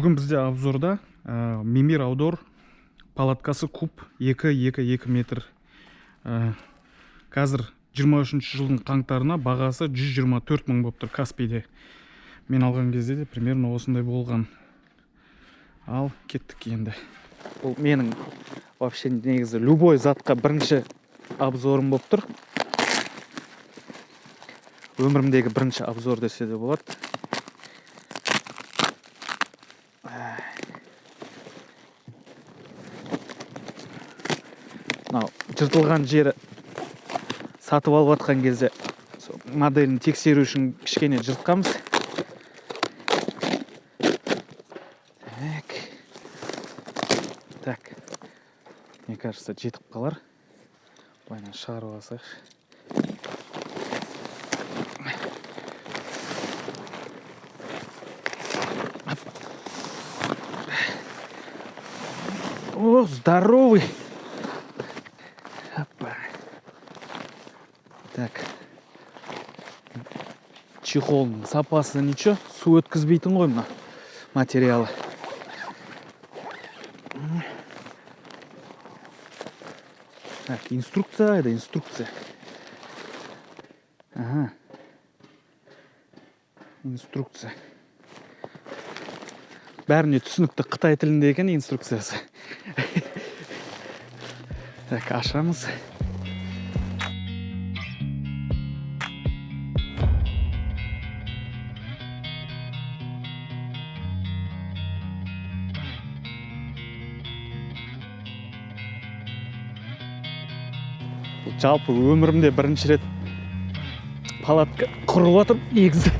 Бүгін бізде обзорда Мимир Outdoor палаткасы куб 2,2 метр. Қазір 23 жылдың қаңтарына бағасы 124 мың болып тұр Каспийде. Мен алған кезде де примерно осындай болған. Ал кеттік енді. Бұл менің вообще негізі любой затқа бірінші обзорым болып тұр. Өмірімдегі бірінші обзор десе де болады. Жыртылған жері сатып алып атқан кезде моделін тексеру үшін кішкене жыртқанбыз. Так. Мне кажется, жетіп қалар. Байна шығарып алсақ. О, здоровый! Так. Чехолның сапасы ничего, су өткізбейтін ғой мына материалы. Так, инструкция, это инструкция. Ага. Инструкция. Бәріне түсінікті Қытай тілінде екен инструкциясы. Так, ашамыз. Жалпы өмірімде бірінші рет палатка құрып отыр, негізі.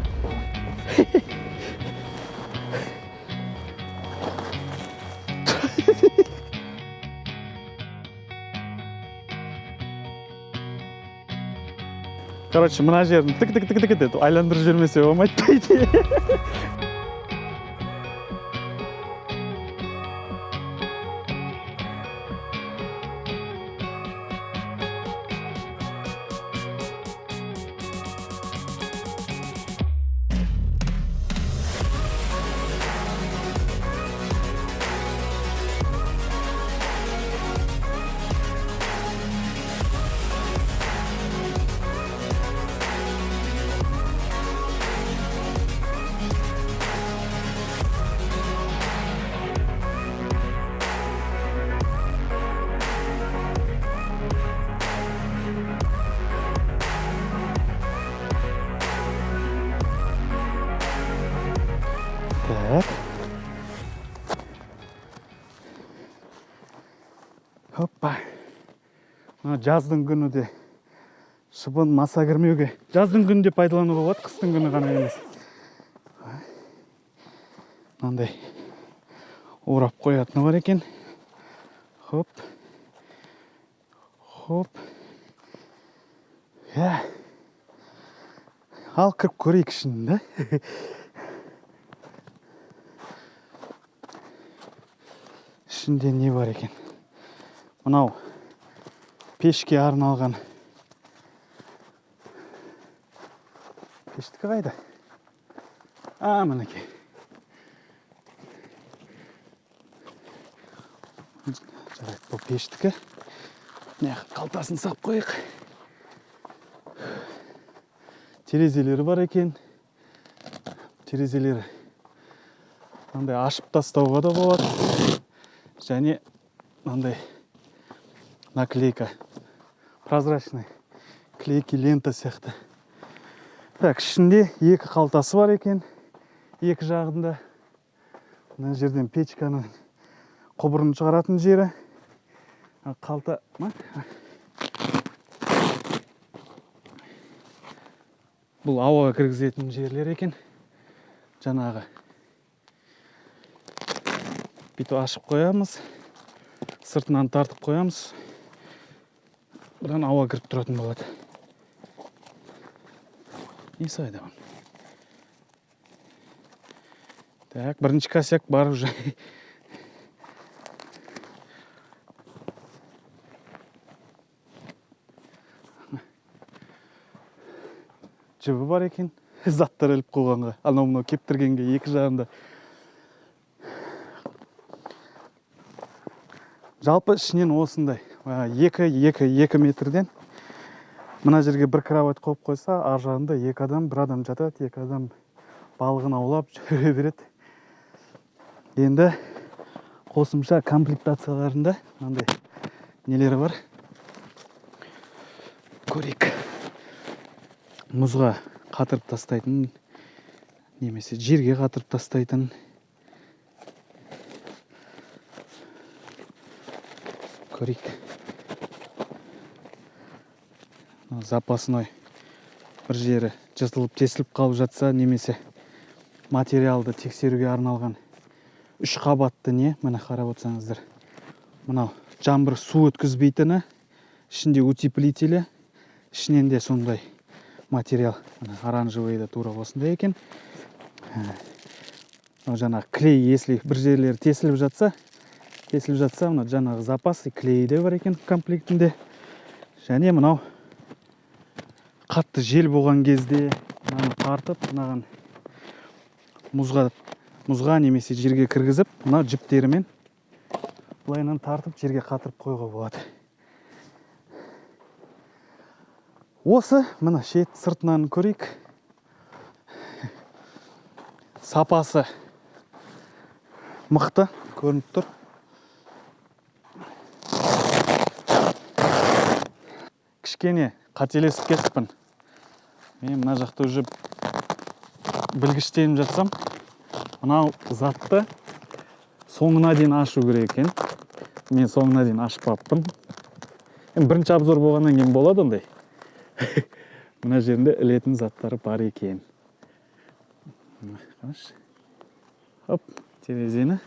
Короче, мына жерін тік-тік-тік-тік етеді, айландырып жүрмесе болмайды. Так. Hoppa. Жаздың күні де шыбын маса кірмеуге. Жаздың күнінде пайдалануға болады, қыстың күні ғана емес. Мынандай орап қоятыны бар екен. Хоп. Хоп. Ал кіріп көрейік ішінде. Ішінде не бар екен? Мынау пешке арналған. Пештікі қайда? Мінекей. Жарайды, бұл пештікі. Қалтасын сап қойық. Терезелері бар екен. Терезелері мынандай ашып тастауға да болады. Және мынандай наклейка, прозрачный клейкий лента сияқты. Так, ішінде екі қалтасы бар екен. Екі жағында. Мына жерден печканың құбырын шығаратын жері. Қалта, бұл ауаға кіргізетін жерлер екен. Жаңағы. Бүйтіп ашып қоямыз. Сыртынан тартып қоямыз. Бұдан ауа кіріп тұратын болады. Несі айда он? Так, бірінші косяк бар уже. Жібі бар екен. Заттар іліп қойғанға. Анау-мынау кептіргенге екі жағында. Жалпы ішінен осындай 2 метрден мына жерге бір кровать қойып қойса, ар жағында 2 адам, 1 адам жатады, 2 адам балығын аулап жүре береді. Енді қосымша комплектацияларында мынандай нелері бар. Көрейік. Мұзға қатырып тастайтын, немесе жерге қатырып тастайтын. Көрейік. Запасной бір жері жыртылып тесіліп қалып жатса, немесе материалды тексеруге арналған 3 қабатты не, мына қарап отырсаңыздар. Мынау жаңбыр су өткізбейтіні, ішінде утеплителі, ішінен де сондай материал. Оранжевый тура осындай екен. Жаңағы клей, если бір жерлері тесіліп жатса, мына жаңағы запас клей де бар екен комплектінде. Және мынау қатты жел болған кезде мынаны тартып, мынаған мұзға немесе жерге кіргізіп, мынау жіптерімен бұлайынан тартып жерге қатырып қойға болады. Осы мына шет сыртынан көрейік. Сапасы мықты көрініп тұр. Кішкене қателесіп кетіппін. Мен мына жақта уже білгіштеніп жатсам, мынау затты соңына дейін ашу керек екен. Мен соңына дейін ашпаппын. Бірінші обзор болғаннан кейін болады ондай. Мына жерінде ілетін заттары бар екен. Хоп, терезені.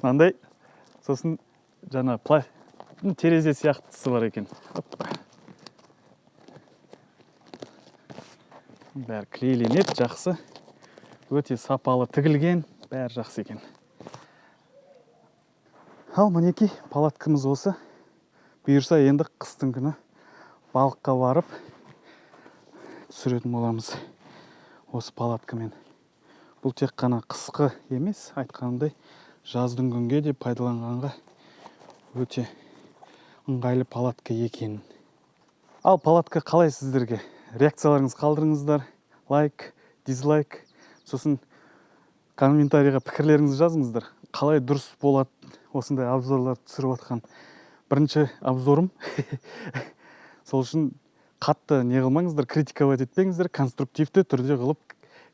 Мынандай, сосын жаңа терезе сияқтысы бар екен. Бәрі клейленеді, жақсы. Өте сапалы тігілген, бәрі жақсы екен. Ал мінекей палаткамыз осы. Бұйырса енді қыстың күні балыққа барып түсіретін боламыз осы палаткамен. Бұл тек қана қысқы емес, айтқанымдай жаздың күнге де пайдаланғанға өте ыңғайлы палатка екен. Ал палатка қалай сіздерге? Реакцияларыңыз қалдырыңыздар, лайк, дизлайк, сосын комментарийға пікірлеріңізді жазыңыздар. Қалай дұрыс болады осындай обзорлар түсіріп атқан бірінші обзорым. Сол үшін қатты не қылмаңыздар, критиковать етпеңіздер, конструктивті түрде қылып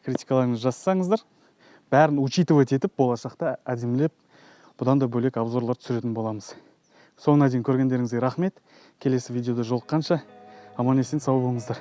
критикаларыңызды жазсаңыздар, бәрін учитывать етіп болашақта әдемілеп, бұдан да бөлек обзорлар түсіретін боламыз. Соңына дейін көргендеріңізге рахмет. Келесі видеода жолыққанша аман есен сау болыңыздар.